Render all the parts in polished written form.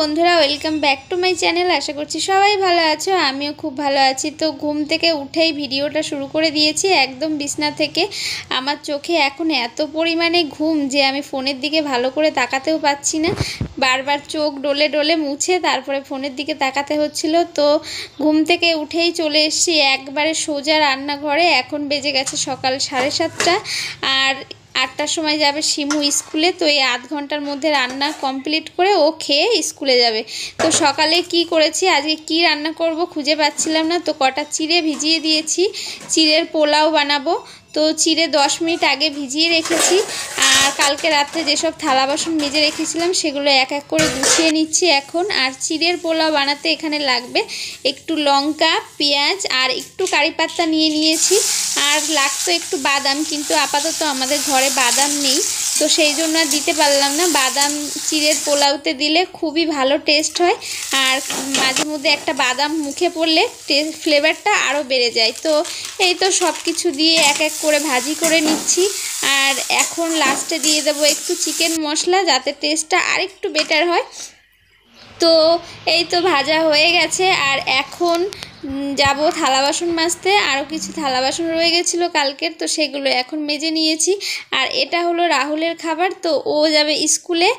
বন্ধুরা, welcome back to my channel. আশা করছি সবাই ভালো আছো, আমিও খুব ভালো আছি। তো ঘুম থেকে উঠেই ভিডিওটা শুরু করে দিয়েছি একদম বিছনা থেকে। আমার চোখে এখন এত পরিমাণে ঘুম যে আমি ফোনের দিকে ভালো করে তাকাতেও পাচ্ছি না। বারবার চোখ ডলে ডলে মুছে তারপরে ফোনের দিকে তাকাতে হচ্ছিল। তো ঘুম থেকে উঠেই চলে এসেছি একবারে সোজা রান্নাঘরে। এখন বেজে গেছে সকাল 7:30, আর 8টার সময় যাবে শিমু স্কুলে। তো এই আধ ঘন্টার মধ্যে রান্না কমপ্লিট করে ও খেয়ে স্কুলে যাবে। তো সকালে কি করেছি, আজকে কি রান্না করব খুঁজে পাচ্ছিলাম না। তো কটা চিড়ে ভিজিয়ে দিয়েছি, চিড়ের পোলাও বানাবো। তো চিড়ে 10 মিনিট আগে ভিজিয়ে রেখেছি। আর কালকে রাত্রে যেসব থালা বাসন মেজে রেখেছিলাম সেগুলো এক এক করে গুছিয়ে নিচ্ছি এখন। আর চিড়ের পোলাও বানাতে এখানে লাগবে একটু লঙ্কা, পেঁয়াজ আর একটু কারি পাতা নিয়ে নিয়েছি। আর লাগতো একটু বাদাম, কিন্তু আপাতত আমাদের ঘরে বাদাম নেই, তো সেই জন্য আর দিতে পারলাম না। বাদাম চিড়ের পোলাওতে দিলে খুবই ভালো টেস্ট হয়, আর মাঝে মধ্যে একটা বাদাম মুখে পড়লে ফ্লেভারটা আরও বেড়ে যায়। তো এই তো সব কিছু দিয়ে এক এক করে ভাজি করে নিচ্ছি। আর এখন লাস্টে দিয়ে দেবো একটু চিকেন মশলা, যাতে টেস্টটা আরেকটু বেটার হয়। তো এই তো ভাজা হয়ে গেছে। আর এখন যাব থালা বাসন মাজতে। আরও কিছু থালা বাসন রয়ে গেছিলো কালকের, তো সেগুলো এখন মেজে নিয়েছি। আর এটা হলো রাহুলের খাবার, তো ও যাবে স্কুলে,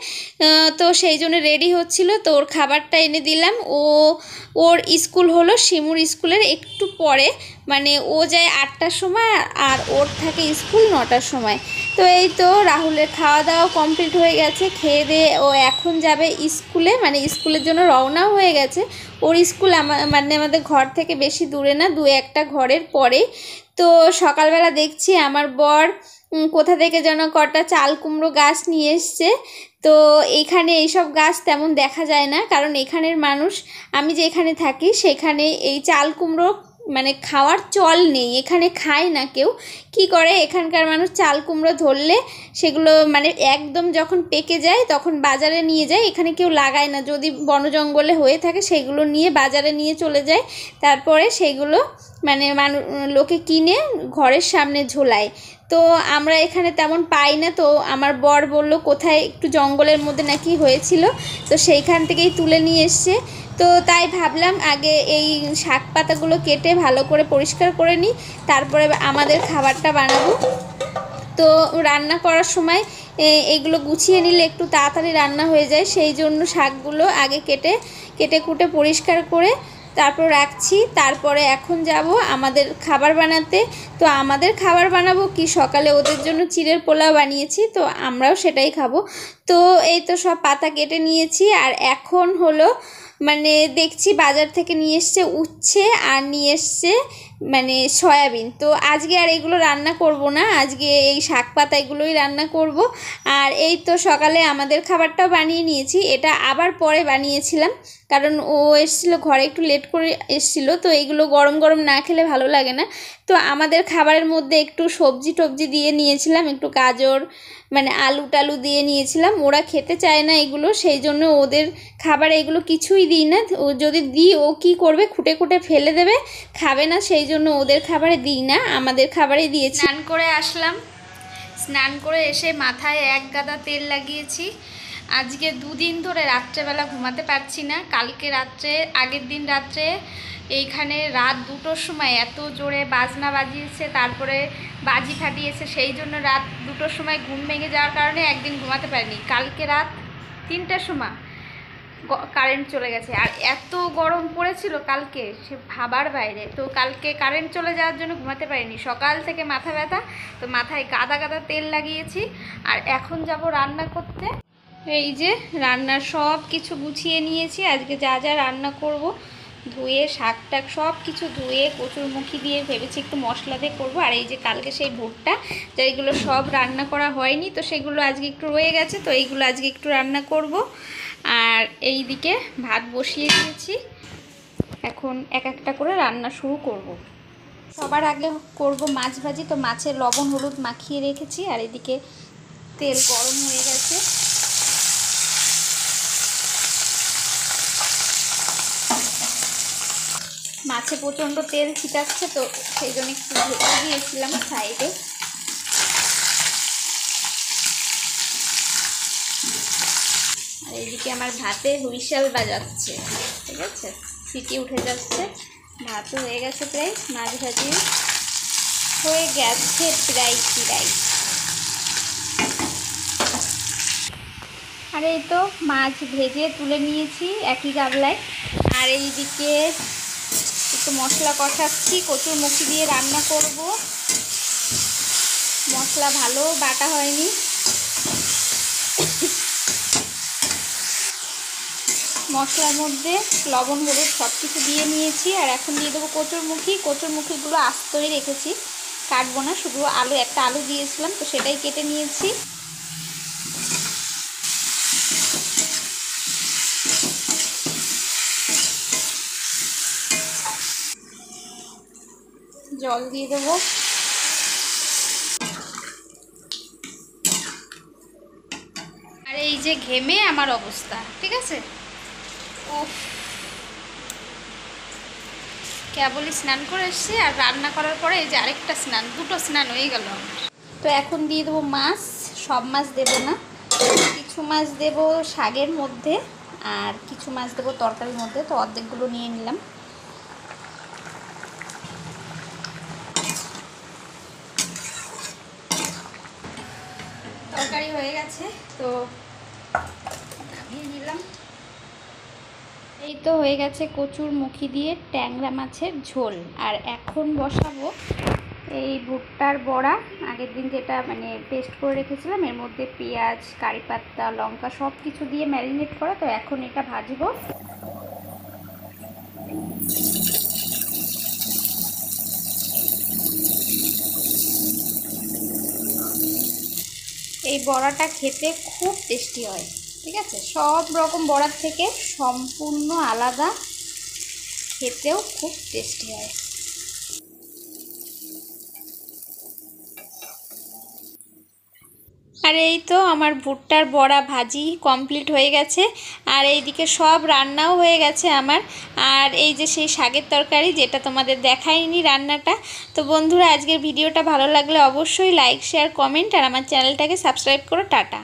তো সেই জন্য রেডি হচ্ছিল। তো ওর খাবারটা এনে দিলাম। ওর স্কুল হলো শিমুর স্কুলের একটু পরে, মানে ও যায় 8টার সময় আর ওর থাকে স্কুল 9টার সময়। তো এই তো রাহুলের খাওয়া দাওয়া কমপ্লিট হয়ে গেছে, খেয়ে দিয়ে ও এখন যাবে স্কুলে, মানে স্কুলের জন্য রওনাও হয়ে গেছে। ওর স্কুল মানে আমাদের ঘর থেকে বেশি দূরে না, 2-1টা ঘরের পরে। তো সকালবেলা দেখছি আমার বর কোথা থেকে যেন কটা চাল কুমড়ো গাছ নিয়ে এসছে। তো এখানে এইসব গাছ তেমন দেখা যায় না, কারণ এখানের মানুষ, আমি যে এখানে থাকি সেখানে এই চাল কুমড়ো মানে খাওয়ার চল নেই, এখানে খায় না কেউ। কি করে, এখানকার মানুষ চাল কুমড়ো ধরলে সেগুলো মানে একদম যখন পেকে যায় তখন বাজারে নিয়ে যায়, এখানে কেউ লাগায় না। যদি বন জঙ্গলে হয়ে থাকে সেগুলো নিয়ে বাজারে নিয়ে চলে যায়, তারপরে সেগুলো মানে লোকে কিনে ঘরের সামনে ঝোলায়। তো আমরা এখানে তেমন পাই না। তো আমার বর বলল কোথায় একটু জঙ্গলের মধ্যে নাকি হয়েছিল, তো সেইখান থেকেই তুলে নিয়ে এসছে। তো তাই ভাবলাম আগে এই শাক পাতাগুলো কেটে ভালো করে পরিষ্কার করে নিই, তারপরে আমাদের খাবারটা বানাবো। তো রান্না করার সময় এগুলো গুছিয়ে নিলে একটু তাড়াতাড়ি রান্না হয়ে যায়, সেই জন্য শাকগুলো আগে কেটে কুটে পরিষ্কার করে তারপর রাখছি। তারপরে এখন যাব আমাদের খাবার বানাতে। তো আমাদের খাবার বানাবো কি, সকালে ওদের জন্য চিড়ের পোলাও বানিয়েছি, তো আমরাও সেটাই খাবো। তো এই তো সব পাতা কেটে নিয়েছি। আর এখন হলো মানে দেখছি বাজার থেকে নিয়ে এসছে উচ্ছে আর নিয়ে এসছে মানে সয়াবিন। তো আজকে আর এগুলো রান্না করব না, আজকে এই শাক পাতা এগুলোই রান্না করব। আর এই তো সকালে আমাদের খাবারটাও বানিয়ে নিয়েছি, এটা আবার পরে বানিয়েছিলাম কারণ ও এসেছিলো ঘরে একটু লেট করে এসেছিলো। তো এইগুলো গরম গরম না খেলে ভালো লাগে না। তো আমাদের খাবারের মধ্যে একটু সবজি টবজি দিয়ে নিয়েছিলাম, একটু গাজর মানে আলু টালু দিয়ে নিয়েছিলাম। ওরা খেতে চায় না এগুলো, সেই জন্য ওদের খাবারে এগুলো কিছুই দিই না। ও যদি দিই ও কী করবে, খুঁটে খুঁটে ফেলে দেবে, খাবে না, সেই জন্য ওদের খাবারে দিই না, আমাদের খাবারে দিয়েছি। স্নান করে আসলাম, স্নান করে এসে মাথায় এক গাদা তেল লাগিয়েছি। আজকে 2 দিন ধরে রাত্রেবেলা ঘুমাতে পারছি না। কালকে রাত্রে, আগের দিন রাত্রে এইখানে রাত 2টোর সময় এত জোরে বাজনা বাজিয়েছে, তারপরে বাজি ফাটিয়েছে, সেই জন্য রাত 2টোর সময় ঘুম ভেঙে যাওয়ার কারণে একদিন ঘুমাতে পারিনি। কালকে রাত 3টার সময় কারেন্ট চলে গেছে, আর এত গরম পড়েছিল কালকে সে ভাবার বাইরে। তো কালকে কারেন্ট চলে যাওয়ার জন্য ঘুমাতে পারিনি, সকাল থেকে মাথা ব্যথা। তো মাথায় গাদা গাদা তেল লাগিয়েছি। আর এখন যাব রান্না করতে। এই যে রান্নার সব কিছু গুছিয়ে নিয়েছি, আজকে যা যা রান্না করব ধুয়ে শাক টাক সব কিছু ধুয়ে কচুরমুখী দিয়ে ভেবেছি একটু মশলা দিয়ে করবো। আর এই যে কালকে সেই ভুট্টা, যেগুলো সব রান্না করা হয়নি, তো সেগুলো আজকে একটু রয়ে গেছে, তো এইগুলো আজকে একটু রান্না করব। আর এই দিকে ভাত বসিয়ে দিয়েছি, এখন এক একটা করে রান্না শুরু করব। সবার আগে করব মাছ ভাজি। তো মাছে লবণ হলুদ মাখিয়ে রেখেছি, আর এদিকে তেল গরম হয়ে গেছে। মাছে প্রচণ্ড তেল ছিটাচ্ছে, তো সেই জন্য একটু ঢেকে দিয়েছিলাম সাইডে। আর এইদিকে আমার ভাতে হুইসেল বাজাচ্ছে, ঠিক আছে, সিটি উঠে যাচ্ছে। ভাতও হয়ে গেছে প্রায়, মাছ ভাজি হয়ে গেছে প্রায়। আর এই তো মাছ ভেজে তুলে নিয়েছি একই গামলায়। আর এইদিকে একটু মশলা কষাচ্ছি, কচুর মুখি দিয়ে রান্না করব। মশলা ভালো বাটা হয়নি, মশলার মধ্যে লবণ হলুদ সব কিছু দিয়ে নিয়েছি। আর এখন দিয়ে দেবো কচুর মুখিগুলো আস্তই রেখেছি, কাটবো না, শুধু আলু, একটা আলু দিয়েছিলাম তো সেটাই কেটে নিয়েছি। জল দিয়ে দেবো। আর এই যে ঘেমে আমার অবস্থা, ঠিক আছে। উফ, কেবলই স্নান করে এসেছি, আর রান্না করার পরে এই যে আরেকটা স্নান, দুটো স্নান হয়ে গেল আমার। তো এখন দিয়ে দেবো মাছ, সব মাছ দেবো না, কিছু মাছ দেবো শাকের মধ্যে আর কিছু মাছ দেবো তরকারির মধ্যে, তো অর্ধেকগুলো নিয়ে নিলাম। তরকারি হয়ে গেছে তো নামিয়ে নিলাম। এই তো হয়ে গেছে কচুর মুখি দিয়ে ট্যাংরা মাছের ঝোল। আর এখন বসাবো এই ভুট্টার বড়া, আগের দিন যেটা মানে পেস্ট করে রেখেছিলাম, এর মধ্যে পেঁয়াজ, কারি পাতা, লঙ্কা সব কিছু দিয়ে ম্যারিনেট করা। তো এখন এটা ভাজবো। এই বড়াটা খেতে খুব টেস্টি হয়, ঠিক আছে, সব রকম বড়ার থেকে সম্পূর্ণ আলাদা, খেতেও খুব টেস্টি হয়। আর এই তো আমার ভুট্টার বড়া ভাজি কমপ্লিট হয়ে গেছে। আর এইদিকে সব রান্নাও হয়ে গেছে আমার। আর এই যে সেই শাকের তরকারি, যেটা তোমাদের দেখাইনি রান্নাটা। তো বন্ধুরা, আজকের ভিডিওটা ভালো লাগলে অবশ্যই লাইক, শেয়ার, কমেন্ট আর আমার চ্যানেলটাকে সাবস্ক্রাইব করো। টাটা।